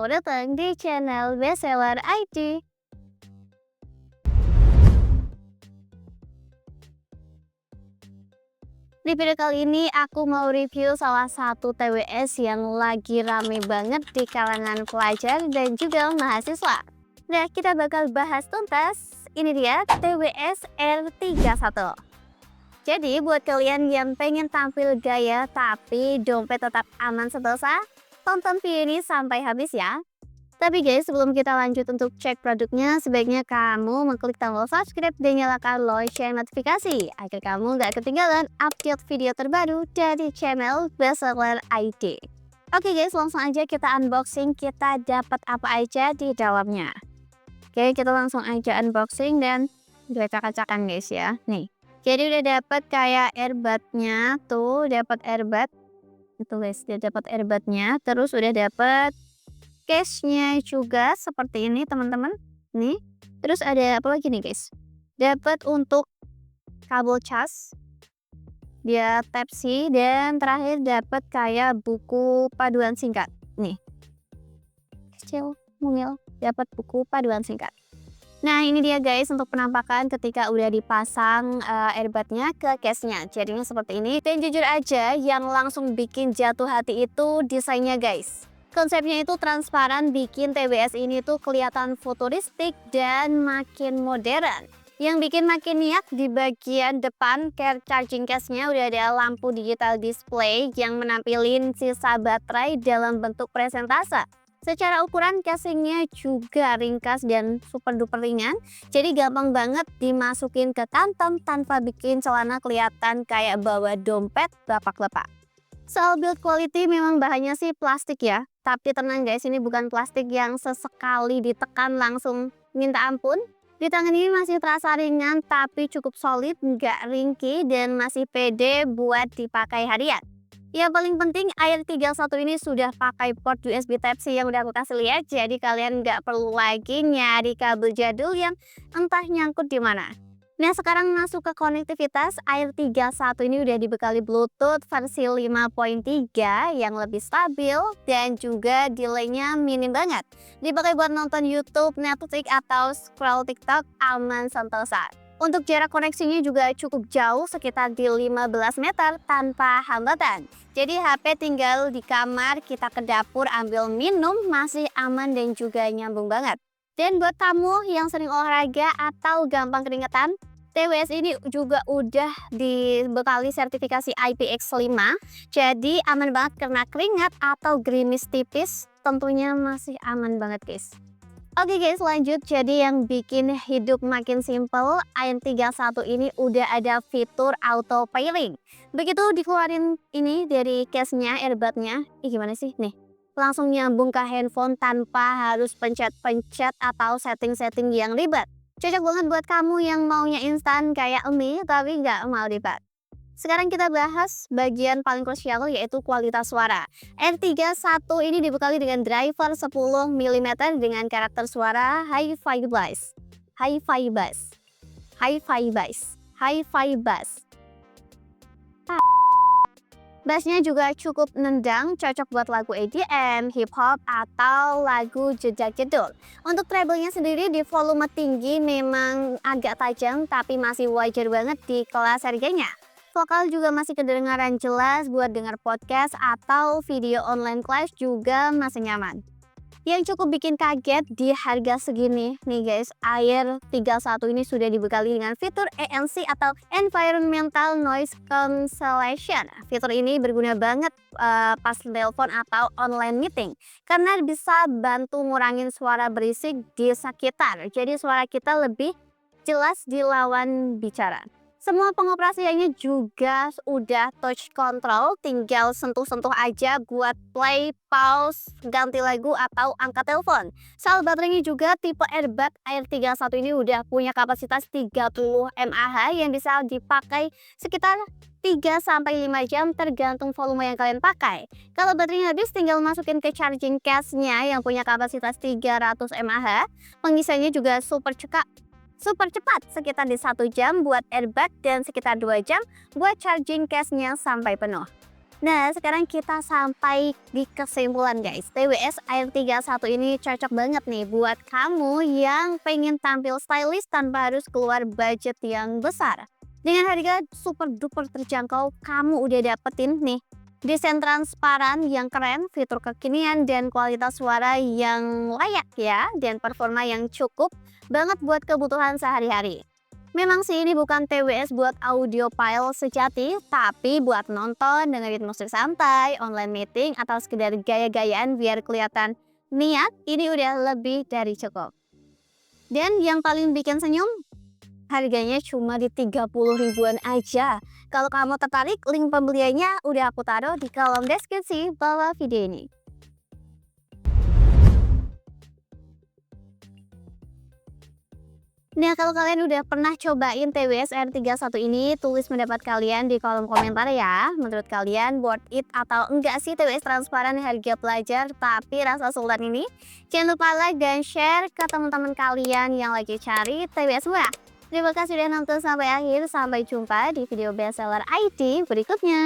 selamat datang di channel Bestseller IT. Di video kali ini aku mau review salah satu TWS yang lagi rame banget di kalangan pelajar dan juga mahasiswa. Nah, kita bakal bahas tuntas. Ini dia TWS R31. Jadi buat kalian yang pengen tampil gaya tapi dompet tetap aman sentosa, tonton video ini sampai habis ya. Tapi guys, sebelum kita lanjut untuk cek produknya, sebaiknya kamu mengklik tombol subscribe dan nyalakan lonceng notifikasi agar kamu nggak ketinggalan update video terbaru dari channel Bestseller IT. Oke guys, langsung aja kita unboxing, kita dapat apa aja di dalamnya. Oke, kita langsung aja unboxing dan gue acak-acakan guys ya. Nih, jadi udah dapat kayak earbudnya, tuh dapat earbud. Itu guys, dia dapat earbudnya, terus udah dapat case-nya juga seperti ini teman-teman. Nih, terus ada apa lagi nih guys? Dapat untuk kabel cas, dia Type-C, dan terakhir dapat kayak buku paduan singkat. Nih, kecil, mungil, dapat buku paduan singkat. Nah, ini dia guys untuk penampakan ketika udah dipasang earbudnya ke case-nya. Jadinya seperti ini. Dan jujur aja, yang langsung bikin jatuh hati itu desainnya guys. Konsepnya itu transparan, bikin TWS ini tuh kelihatan futuristik dan makin modern. Yang bikin makin niat di bagian depan care charging case-nya udah ada lampu digital display yang menampilin sisa baterai dalam bentuk presentase. Secara ukuran casingnya juga ringkas dan super duper ringan, jadi gampang banget dimasukin ke kantong tanpa bikin celana kelihatan kayak bawa dompet bapak-bapak. Soal build quality memang bahannya sih plastik ya, tapi tenang guys, ini bukan plastik yang sesekali ditekan langsung minta ampun. Di tangan ini masih terasa ringan tapi cukup solid, nggak ringkih dan masih pede buat dipakai harian. Yang paling penting R31 ini sudah pakai port USB Type-C yang udah aku kasih lihat, jadi kalian nggak perlu lagi nyari kabel jadul yang entah nyangkut di mana. Nah, sekarang masuk ke konektivitas. R31 ini udah dibekali Bluetooth versi 5.3 yang lebih stabil dan juga delaynya minim banget. Dipakai buat nonton YouTube, Netflix, atau scroll TikTok aman sentosa. Untuk jarak koneksinya juga cukup jauh, sekitar di 15 meter tanpa hambatan. Jadi HP tinggal di kamar, kita ke dapur ambil minum masih aman dan juga nyambung banget. Dan buat kamu yang sering olahraga atau gampang keringetan, TWS ini juga udah dibekali sertifikasi IPX5, jadi aman banget kena keringat atau gerimis tipis, tentunya masih aman banget guys. Oke guys, lanjut. Jadi yang bikin hidup makin simple, R31 ini udah ada fitur auto pairing. Begitu dikeluarin ini dari case-nya, earbudnya, gimana sih nih? Langsung nyambung ke handphone tanpa harus pencet-pencet atau setting-setting yang ribet. Cocok banget buat kamu yang maunya instan kayak mie tapi nggak mau ribet. Sekarang kita bahas bagian paling krusial, yaitu kualitas suara. R31 ini dibekali dengan driver 10 mm dengan karakter suara Hi-Fi Bass, Hi-Fi Bass, Hi-Fi Bass, Hi-Fi Bass. Bassnya juga cukup nendang, cocok buat lagu EDM, hip hop, atau lagu jejak jedul. Untuk treble-nya sendiri di volume tinggi memang agak tajam, tapi masih wajar banget di kelas harganya. Vokal juga masih kedengaran jelas buat dengar podcast atau video online kelas juga masih nyaman. Yang cukup bikin kaget di harga segini nih guys, R31 ini sudah dibekali dengan fitur ANC atau Environmental Noise Cancellation. Fitur ini berguna banget pas telepon atau online meeting karena bisa bantu ngurangin suara berisik di sekitar. Jadi suara kita lebih jelas di lawan bicara. Semua pengoperasiannya juga udah touch control, tinggal sentuh-sentuh aja buat play, pause, ganti lagu, atau angkat telepon. Soal baterainya juga tipe earbud R31 ini udah punya kapasitas 30 mAh yang bisa dipakai sekitar 3-5 jam tergantung volume yang kalian pakai. Kalau baterainya habis tinggal masukin ke charging case-nya yang punya kapasitas 300 mAh. Pengisiannya juga super cepat, sekitar di 1 jam buat earbud dan sekitar 2 jam buat charging case-nya sampai penuh. Nah, sekarang kita sampai di kesimpulan guys. TWS Air 31 ini cocok banget nih buat kamu yang pengen tampil stylish tanpa harus keluar budget yang besar. Dengan harga super duper terjangkau, kamu udah dapetin nih desain transparan yang keren, fitur kekinian, dan kualitas suara yang layak ya, dan performa yang cukup banget buat kebutuhan sehari-hari. Memang sih ini bukan TWS buat audiophile sejati, tapi buat nonton, dengerin musik santai, online meeting, atau sekedar gaya-gayaan biar kelihatan niat, ini udah lebih dari cukup. Dan yang paling bikin senyum, harganya cuma di 30 ribuan aja. Kalau kamu tertarik, link pembeliannya udah aku taruh di kolom deskripsi bawah video ini. Nah, kalau kalian udah pernah cobain TWS R31 ini, tulis pendapat kalian di kolom komentar ya. Menurut kalian worth it atau enggak sih TWS transparan harga pelajar tapi rasa sultan ini? Jangan lupa like dan share ke teman-teman kalian yang lagi cari TWS murah. Terima kasih sudah nonton sampai akhir. Sampai jumpa di video bestseller IT berikutnya.